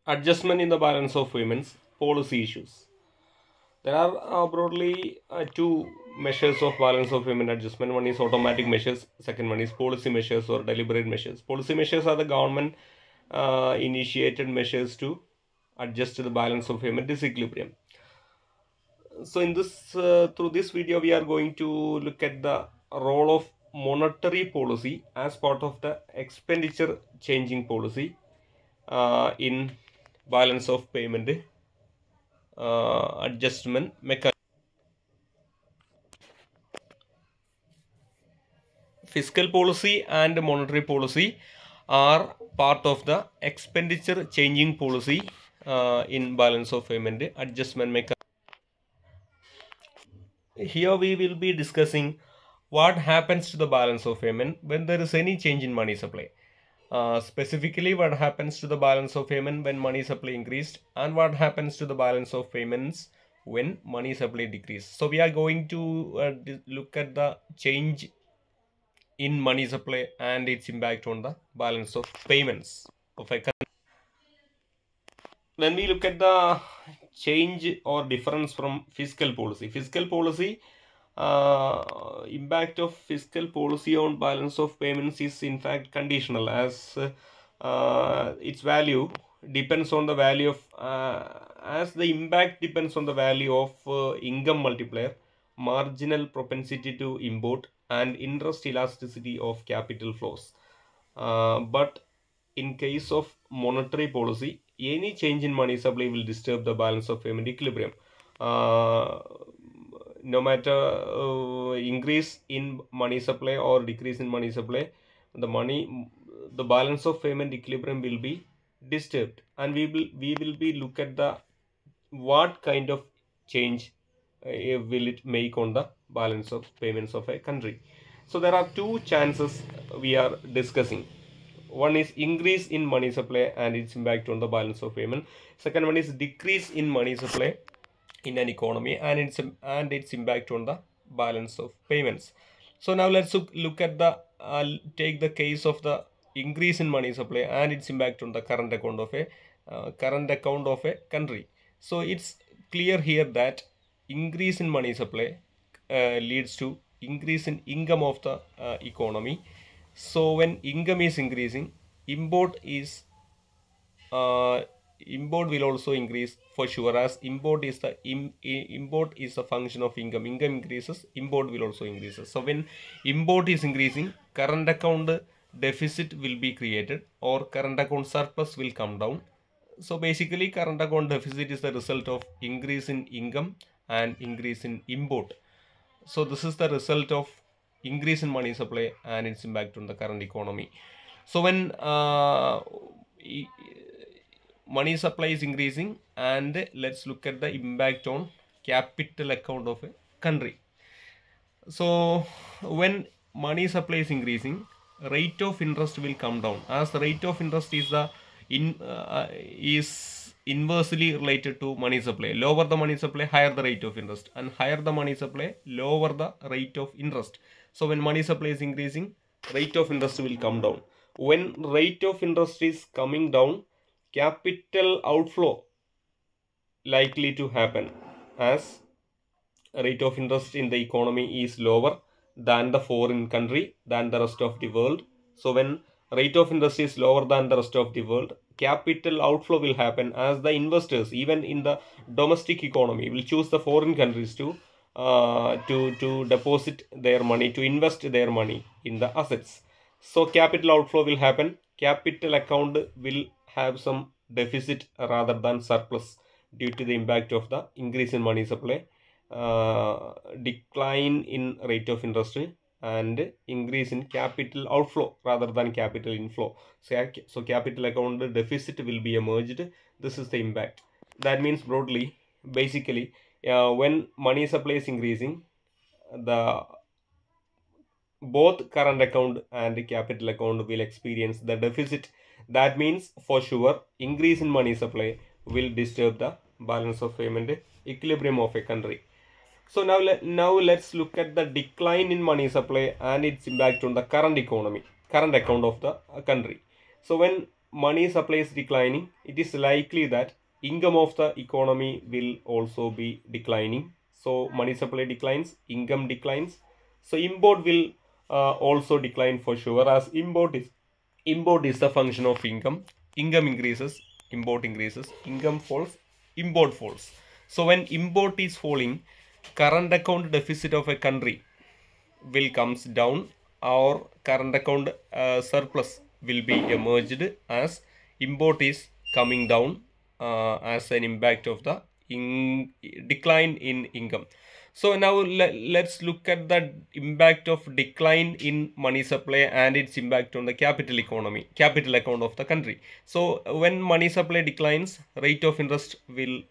Adjustment in the balance of payments, policy issues. There are broadly two measures of balance of payment adjustment. One is automatic measures, second one is policy measures or deliberate measures. Policy measures are the government initiated measures to adjust the balance of payment disequilibrium. So in this through this video we are going to look at the role of monetary policy as part of the expenditure changing policy in balance of payment adjustment mechanism. Fiscal policy and monetary policy are part of the expenditure changing policy in balance of payment adjustment mechanism. Here we will be discussing what happens to the balance of payment when there is any change in money supply. Specifically, what happens to the balance of payment when money supply increased, and what happens to the balance of payments when money supply decreased. So we are going to look at the change in money supply and its impact on the balance of payments of a country. When we look at the change or difference from fiscal policy impact of fiscal policy on balance of payments is in fact conditional, as its value depends on the value of as the impact depends on the value of income multiplier, marginal propensity to import, and interest elasticity of capital flows. But in case of monetary policy, any change in money supply will disturb the balance of payment equilibrium. No matter increase in money supply or decrease in money supply, the balance of payment equilibrium will be disturbed, and we will be look at the what kind of change will it make on the balance of payments of a country. So there are two chances we are discussing. One is increase in money supply and its impact on the balance of payment. Second one is decrease in money supply in an economy and its impact on the balance of payments. So now let's look at the take the case of the increase in money supply and its impact on the current account of a country. So it's clear here that increase in money supply leads to increase in income of the economy. So when income is increasing, import is uh, import will also increase for sure, as import is a function of income increases, import will also increases. So when import is increasing, current account deficit will be created or current account surplus will come down. So basically current account deficit is the result of increase in income and increase in import. So this is the result of increase in money supply and its impact on the current economy. So when money supply is increasing, and let's look at the impact on capital account of a country. So when money supply is increasing, rate of interest will come down, as the rate of interest is the is inversely related to money supply. Lower the money supply, higher the rate of interest, and higher the money supply, lower the rate of interest. So when money supply is increasing, rate of interest will come down. When rate of interest is coming down, capital outflow likely to happen, as rate of interest in the economy is lower than the foreign country, than the rest of the world. So when rate of interest is lower than the rest of the world, capital outflow will happen, as the investors even in the domestic economy will choose the foreign countries to deposit their money, to invest their money in the assets. So capital outflow will happen, capital account will have some deficit rather than surplus due to the impact of the increase in money supply, decline in rate of interest, and increase in capital outflow rather than capital inflow. So capital account deficit will be emerged. This is the impact. That means broadly, basically, when money supply is increasing, the both current account and capital account will experience the deficit. That means for sure increase in money supply will disturb the balance of payment equilibrium of a country. So now let's look at the decline in money supply and its impact on the current economy, current account of the country. So when money supply is declining, it is likely that income of the economy will also be declining. So money supply declines, income declines. So import will also decline for sure, as import is the function of income. Income increases, import increases. Income falls, import falls. So when import is falling, current account deficit of a country will comes down, or current account surplus will be emerged, as import is coming down as an impact of the decline in income. So now let's look at the impact of decline in money supply and its impact on the capital economy, capital account of the country. So when money supply declines, rate of interest will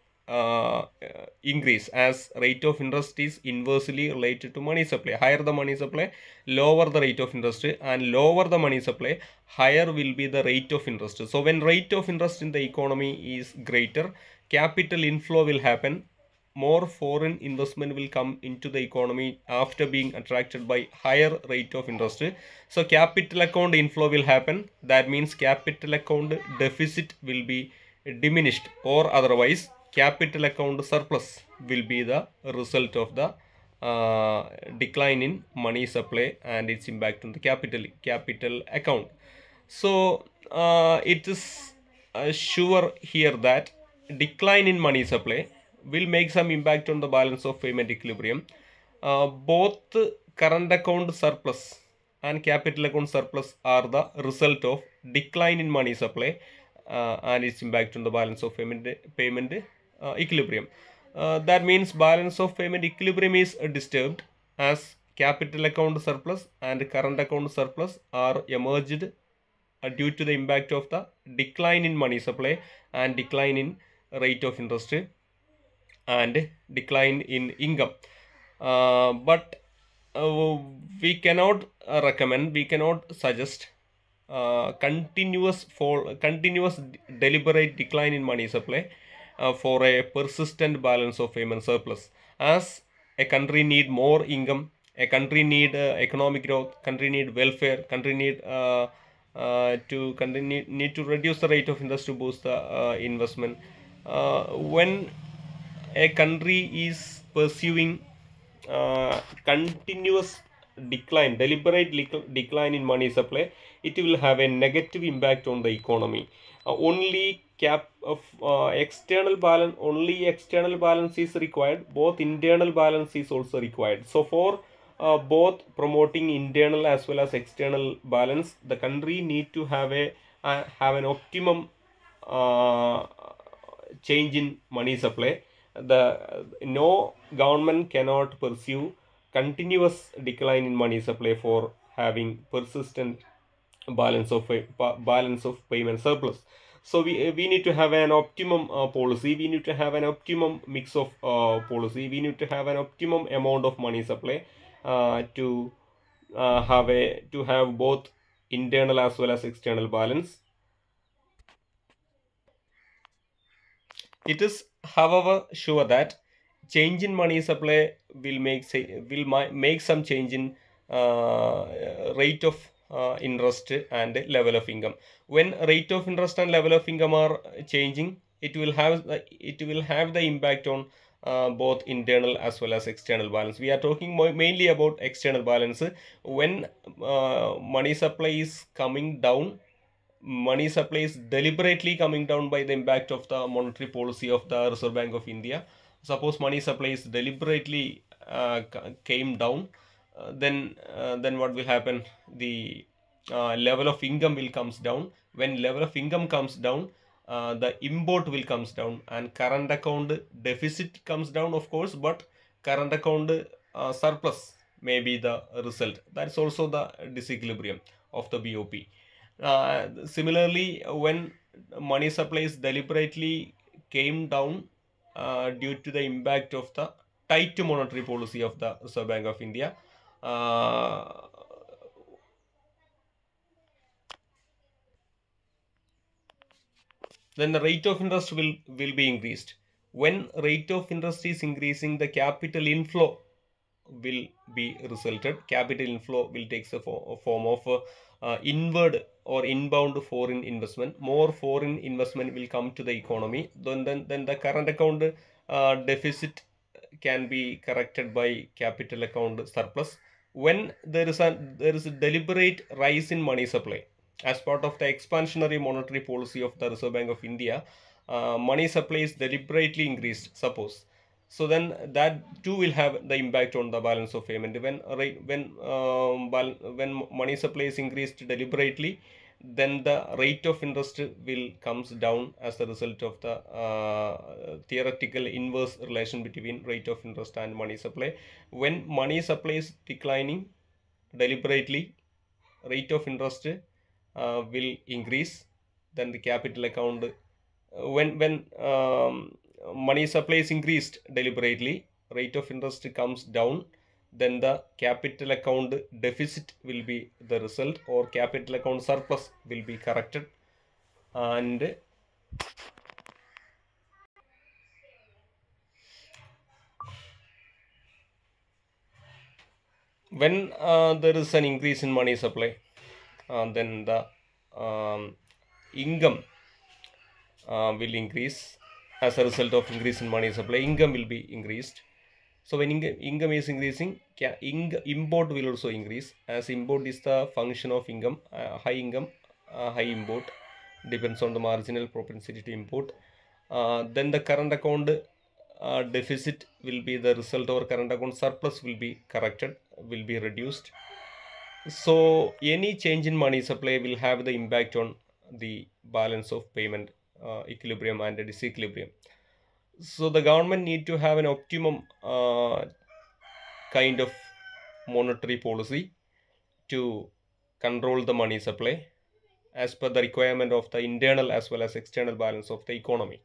increase, as rate of interest is inversely related to money supply. Higher the money supply, lower the rate of interest, and lower the money supply, higher will be the rate of interest. So when rate of interest in the economy is greater, capital inflow will happen. More foreign investment will come into the economy after being attracted by higher rate of interest. So capital account inflow will happen. That means capital account deficit will be diminished, or otherwise capital account surplus will be the result of the decline in money supply and its impact on the capital account. So it is sure here that decline in money supply will make some impact on the balance of payment equilibrium. Both current account surplus and capital account surplus are the result of decline in money supply and its impact on the balance of payment equilibrium. That means balance of payment equilibrium is disturbed, as capital account surplus and current account surplus are emerged due to the impact of the decline in money supply and decline in rate of interest and decline in income. But we cannot recommend, we cannot suggest continuous deliberate decline in money supply for a persistent balance of payment surplus, as a country need more income, a country need economic growth, country need welfare, country need to continue need to reduce the rate of interest to boost the investment. When a country is pursuing continuous decline, deliberate decline in money supply, it will have a negative impact on the economy. Only external balance is required. Both internal balance is also required. So for both promoting internal as well as external balance, the country need to have an optimum uh, change in money supply. No government cannot pursue continuous decline in money supply for having persistent balance of payment surplus. So we need to have an optimum policy. We need to have an optimum mix of policy. We need to have an optimum amount of money supply to have both internal as well as external balance. It is, however, sure that change in money supply will make some change in rate of interest and level of income. When rate of interest and level of income are changing, it will have the impact on both internal as well as external balance. We are talking mainly about external balance. When money supply is coming down, money supply is deliberately coming down by the impact of the monetary policy of the Reserve Bank of India. Suppose money supply is deliberately came down, then what will happen? The level of income will comes down. When level of income comes down, the import will comes down, and current account deficit comes down, of course, but current account surplus may be the result. That's also the disequilibrium of the BOP. Similarly, when money supplies deliberately came down due to the impact of the tight monetary policy of the Reserve Bank of India, uh, then the rate of interest will be increased. When rate of interest is increasing, the capital inflow will be resulted. Capital inflow will take the form of inward or inbound foreign investment. More foreign investment will come to the economy. Then the current account deficit can be corrected by capital account surplus. When there is a deliberate rise in money supply as part of the expansionary monetary policy of the Reserve Bank of India, money supply is deliberately increased. Suppose so, then that too will have the impact on the balance of payment. When money supply is increased deliberately, then the rate of interest will comes down as a result of the theoretical inverse relation between rate of interest and money supply. When money supply is declining deliberately, rate of interest will increase. Then the capital account, when money supply is increased deliberately, rate of interest comes down, then the capital account deficit will be the result, or capital account surplus will be corrected. And when there is an increase in money supply, then the income will increase. As a result of increase in money supply, income will be increased. So when income is increasing, import will also increase, as import is the function of income. High income, high import, depends on the marginal propensity to import. Then the current account deficit will be the result, or current account surplus will be corrected, will be reduced. So any change in money supply will have the impact on the balance of payment equilibrium and disequilibrium. So the government need to have an optimum kind of monetary policy to control the money supply as per the requirement of the internal as well as external balance of the economy.